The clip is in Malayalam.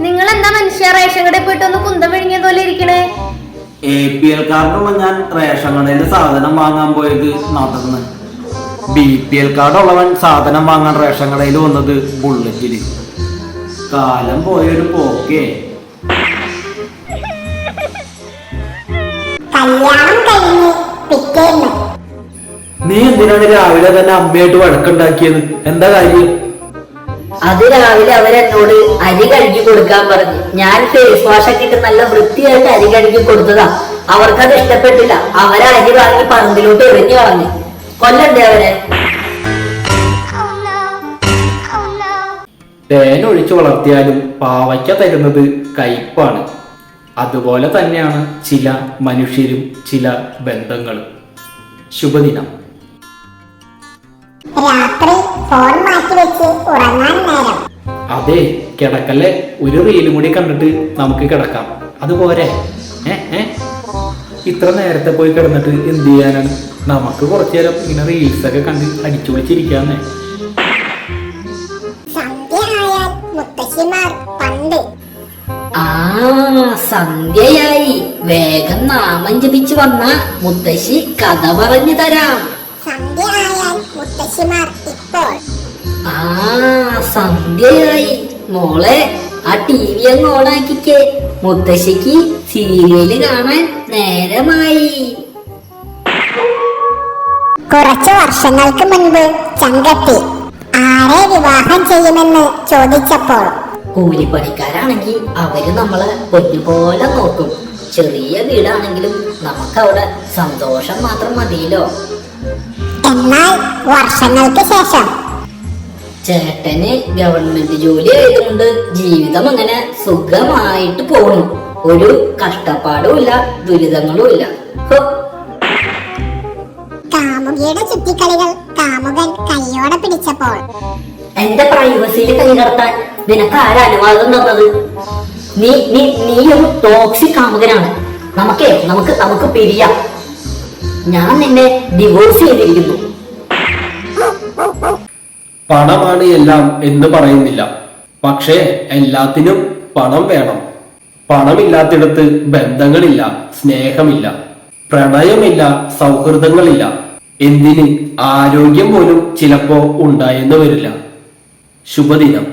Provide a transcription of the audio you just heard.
നിങ്ങൾ എന്താ മനുഷ്യ റേഷൻ കടയിൽ പോയിട്ട് ഒന്ന് കുന്തം വിഴുങ്ങിയ പോലെ ഇരിക്കണേ? APL കാർഡുള്ള ഞാൻ റേഷൻ കടയിൽ സാധനം വാങ്ങാൻ പോയത് നടന്ന്. BPL കാർഡുള്ളവൻ സാധനം വാങ്ങാൻ റേഷൻ കടയിൽ വന്നത് ബുള്ളറ്റില്. കാലം പോയൊരു പോക്കേ. നീ എന്തിനാണ് രാവിലെ തന്നെ അമ്മയായിട്ട് വഴക്കുണ്ടാക്കിയത്? എന്താ കാര്യം? അത് രാവിലെ അവരെന്നോട് അരി കഴുകി കൊടുക്കാൻ പറഞ്ഞു. ഞാൻ ഫേസ് വാഷ് ഒക്കെ ഇട്ട് നല്ല വൃത്തിയായിട്ട് അരി കഴുകി കൊടുത്തതാ. അവർക്കത് ഇഷ്ടപ്പെട്ടില്ല. അവരെ അരി വാങ്ങി പറമ്പിലോട്ട് എറിഞ്ഞു കളഞ്ഞു. കൊല്ലണ്ടേ അവരെ? തേനൊഴിച്ചു വളർത്തിയാലും പാവയ്ക്ക തരുന്നത് കയ്പാണ്. അതുപോലെ തന്നെയാണ് ചില മനുഷ്യരും ചില ബന്ധങ്ങളും. ശുഭദിനം. രാത്രി ഫോൺ മാറ്റി വെച്ച് ഉറങ്ങാൻ നേരം. അതെ, കിടക്കല്ലേ, ഒരു റീലും കൂടി കണ്ടിട്ട് നമുക്ക് കിടക്കാം. അതുപോലെ ഇത്ര നേരത്തെ പോയി കിടന്നിട്ട് എന്ത് ചെയ്യാനാണ്? നമുക്ക് കുറച്ചു നേരം ഇങ്ങനെ റീൽസ് ഒക്കെ കണ്ട് അടിച്ചു വിളിച്ചിരിക്കാന്നേ. സന്ധ്യയായാൽ മുത്തശ്ശിമാർ പണ്ട്. സന്ധ്യയായി, വേഗം നാമം ജപിച്ചു വന്ന മുത്തശ്ശി കഥ പറഞ്ഞു തരാം. സന്ധ്യയായാൽ മുത്തശ്ശിമാർ ഇപ്പോൾ. സന്ധ്യയായി മോളെ, ആ TV അങ്ങ് ഓണാക്കിക്കേ. മുത്തശ്ശിക്ക് സീരിയല് കാണാൻ നേരമായി. കുറച്ചു വർഷങ്ങൾക്ക് മുൻപ് ചങ്കത്തി ആരെ വിവാഹം ചെയ്യുമെന്ന് ചോദിച്ചപ്പോൾ കൂലിപ്പണിക്കാരാണെങ്കിൽ അവര് നമ്മളെ പൊന്നുപോലെ നോക്കും. ചെറിയ വീടാണെങ്കിലും നമുക്കവിടെ സന്തോഷം മാത്രം മതിയല്ലോ. എന്നാൽ വർഷങ്ങൾക്ക് ശേഷം ചേട്ടന് ഗവൺമെന്റ് ജോലി ആയതുകൊണ്ട് ജീവിതം അങ്ങനെ സുഖമായിട്ട് പോണു. ഒരു കഷ്ടപ്പാടും ഇല്ല, ദുരിതങ്ങളും ഇല്ല. കാമുകിയുടെ ചുറ്റിക്കളികൾ കാമുകൻ കൈയോടെ പിടിച്ചപ്പോൾ എന്റെ പ്രൈവസിയിൽ കൈ കടത്താൻ നിനക്ക് ആരാ അനുവാദം തന്നത്? നീ ഒരു ടോക്സിക് കാമുകനാണ്. നമുക്ക് പിരിയാം. ഞാൻ നിന്നെ ഡിവോഴ്സ് ചെയ്തിരിക്കുന്നു. പണമാണ് എല്ലാം എന്ന് പറയുന്നില്ല, പക്ഷേ എല്ലാത്തിനും പണം വേണം. പണമില്ലാത്തിടത്ത് ബന്ധങ്ങളില്ല, സ്നേഹമില്ല, പ്രണയമില്ല, സൗഹൃദങ്ങളില്ല. എന്തിന് ആരോഗ്യം പോലും ചിലപ്പോ ഉണ്ടായെന്ന് വരില്ല. ശുഭദിനം.